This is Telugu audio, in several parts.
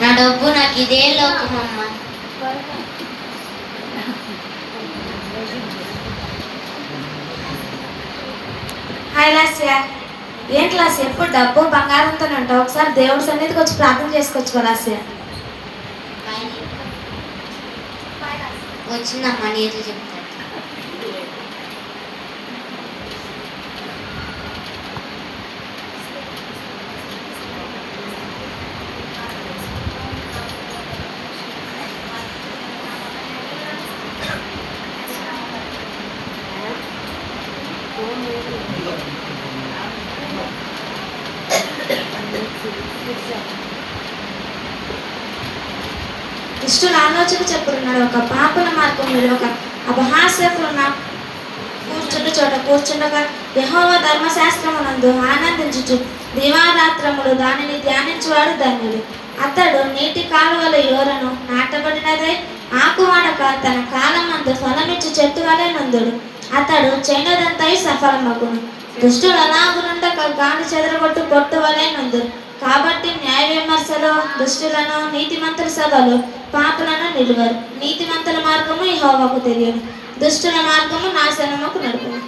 నా డబ్బు నాకు ఇదే లోకమమ్మ. హాయ్ లాస్య, ఏంటి లాస్య ఎప్పుడు డబ్బు బంగారంతోనే ఉంటావు? ఒకసారి దేవుడి సన్నిధికి వచ్చి ప్రార్థన చేసుకోవచ్చు లాస్య. వచ్చిందమ్మా, నీతో చెప్తాను. దుష్టుల ఆలోచన చెప్పుకున్నాడు, ఒక పాపల మార్గం మీద ఒక అపహాస్యకులున్న కూర్చుండు చోట కూర్చుండగా యెహోవా ధర్మశాస్త్రమునందు ఆనందించుచు దివారాత్రములు దానిని ధ్యానించువాడు ధన్యుడు. అతడు నీటి కాలువల యోరను నాటబడినదై ఆకువాడక తన కాలమందు ఫలమిచ్చు చెట్టు వలె నందుడు. అతడు చేయనదంతై సఫలమగును. దుష్టులు అలాగునుండక గాలి చెదరగొట్టు పొట్టు వలె నందుడు. కాబట్టి న్యాయ విమర్శలో దుష్టులను, నీతిమంతుల సభలో పాపులను నిలువరు. నీతిమంతుల మార్గము యెహోవాకు తెలియదు, దుష్టుల మార్గము నాశనముకు నడుపును.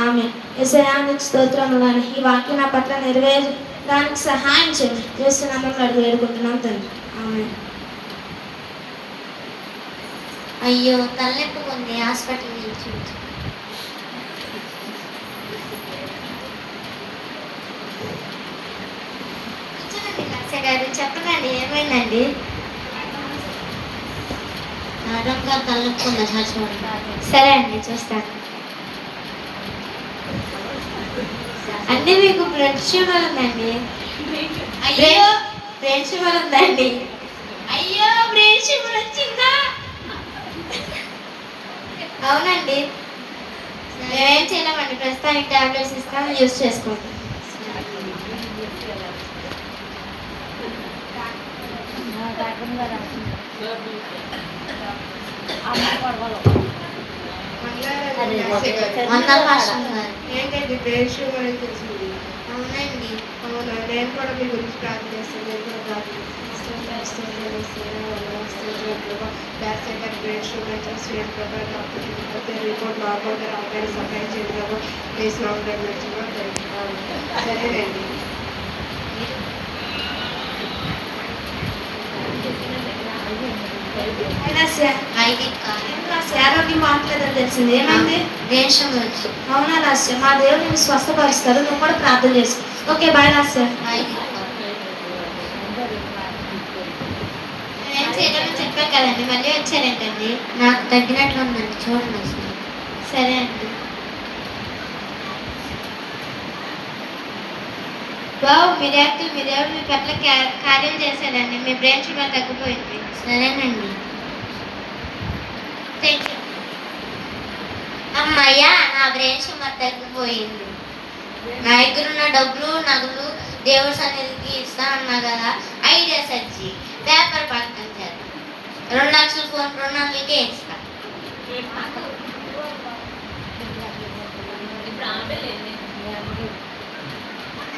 ఆమె యేసయ్యానికి స్తోత్రములు. కానీ ఈ వాక్యం నా పట్ల నెరవేరడానికి సహాయం చేయండి. యేసు నామములో అడిగి వేడుకుంటున్నాం తండ్రి, ఆమె. అయ్యో, తలనొప్పి ఉంది, హాస్పిటల్ నుంచి. గారు చెప్పండి, ఏమైందండి? మేడం గారు తలనొప్పి ఉందా? చూడండి. సరే అండి, చూస్తాను. అంటే మీకు బ్లడ్ షుగర్ ఉందండి. అయ్యో, బ్రెయిన్ షుగర్ ఉందండి. అయ్యో, బ్రెయిన్ షుగర్ వచ్చిందా? అవునండి. మేమేం చేయలేమండి, ప్రస్తుతానికి టాబ్లెట్స్ ఇస్తాం, యూజ్ చేసుకోండి. ఏంటండి బ్రెయిన్ షుగర్ అని తెలిసింది? అవునండి. అవునా, నేను కూడా మీ గురించి ప్రార్థన చేస్తాను. నేను కూడా ప్రార్థన back side brain sugar sweet ప్రకారం డాక్టర్ రిపోర్ట్ నార్మల్గా రావడానికి సహాయం చేయడం ప్లేస్ నార్మల్ సరేనండి. ఆరోగ్యం బాగుంటలేదని తెలిసింది, ఏమైంది? బ్రెయిన్ షుగర్ వచ్చి. అవునా లాస్య, మా దేవుడు నేను స్వస్థపరుస్తారు, నువ్వు కూడా ప్రార్థన చేసు. Okay, bye Lasya. ఏం చేయలేమని చెప్పాను కదండి, మళ్ళీ వచ్చారేంటండి? నాకు తగ్గినట్లు ఉందండి, చూడండి అసలు. సరే అండి. బావు మీ దేవుడు మీ పట్ల కార్యం చేశాడండి, మీ బ్రెయిన్ షుగర్ తగ్గిపోయింది. సరేనండి. అమ్మయ్యా, నా బ్రెయిన్ షుగర్ తగ్గిపోయింది. నా దగ్గర ఉన్న డబ్బులు, నగలు దేవుడి సన్నిధికి ఇస్తా అన్నా కదా, ఐడియా సచ్చి పేపర్ పక్కన చేద్దాం. 2 లక్షల ఫోన్ రుణాలకే ఇస్తా.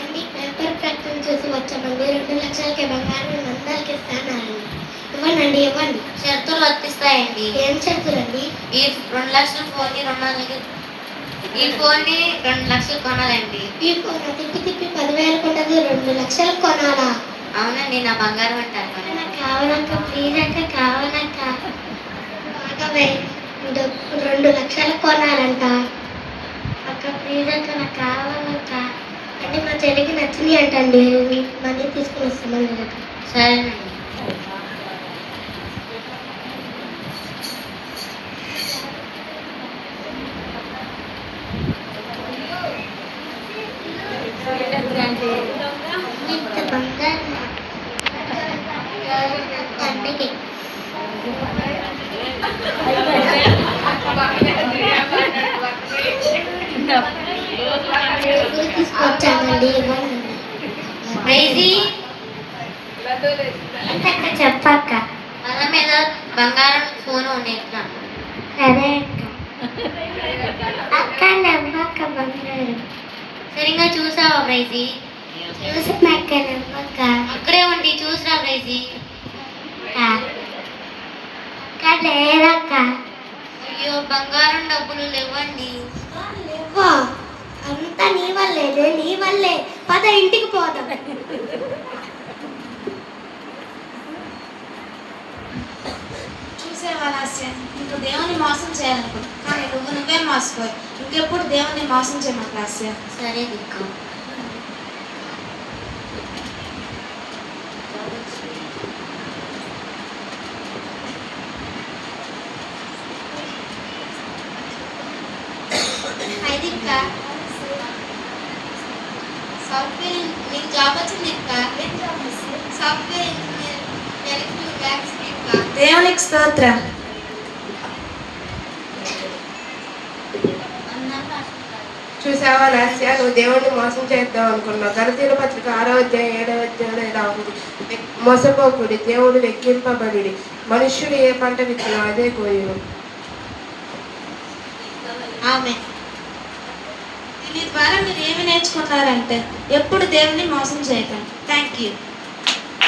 అండి, పేపర్ ప్రకటన చూసి వచ్చామండి. 2 లక్షలకి బంగారం నందాలకి ఇస్తానండి. ఇవ్వండి, ఇవ్వండి. షరతులు వర్తిస్తాయండి. ఏం చెప్తారండి? ఈ 2 లక్షల ఫోన్ని రుణాలకి, ఈ ఫోన్ని 2 లక్షలు కొనాలండి. ఈ ఫోన్ తిప్పి 10,000 కొన్నది 2 లక్షలు కొనాలా? అవునండి, నా బంగారం అంటారు. నాకు కావాలక్క, ప్లీజ్ అక్క, కావాలక్క. బాగా 2 లక్షలు కొనాలంట అక్క, ప్లీజ్ అక్క, నాకు కావాలక్క. అంటే మా చెల్లికి నచ్చింది అంటండి, మనీ తీసుకుని వస్తామండి అక్క. సరేనండి. ఇంత బంగారం అన్నకి తీసుకొచ్చానండి. చెప్పక్క. మన మీద బంగారం ఫోన్ ఎట్లా? సరే అక్క, నమ్మక్క బంగారం. సరిగ్గా చూసావా ప్రైజీ? చూసాక నమ్మక్క. అక్కడే ఉండి చూసిరా ప్రైజీ. లేదక్క. అయ్యో బంగారం డబ్బులు లేవండి. లేవా? అంతా నీ వల్లే, నీ వల్లే. పద ఇంటికి పోదాం. చూసేవా లాస్య, నీకు దేవుని మోసం చేయాలనుకో, కానీ నువ్వే మోసపోయి ఇంకెప్పుడు దేవుని మోసం చేయమాకు లాస్య. సరే దిక్కు. అది అక్క, సాఫ్ట్వేర్ నీకు జాబ్ వచ్చింది అక్క. సాఫ్ట్వేర్ ఇంజనీర్ ఎలక్ట్రిక్ ల్యాబ్స్ అక్క. దేవునికి స్తోత్రం. చూసావా లాస్య, నువ్వు దేవుడిని మోసం చేద్దాం అనుకున్నావు. గలతీయుల పత్రిక 6వ అధ్యాయం 7వ అధ్యాయంలో ఇలా ఉంది, మోసపోకుడి, దేవుడు లెక్కింపబడి, మనుష్యుడు ఏ పంట విత్తునో అదే కోయును. ఆమె దీని ద్వారా మీరు ఏమి నేర్చుకున్నారంటే ఎప్పుడు దేవుని మోసం చేయకండి. Thank you.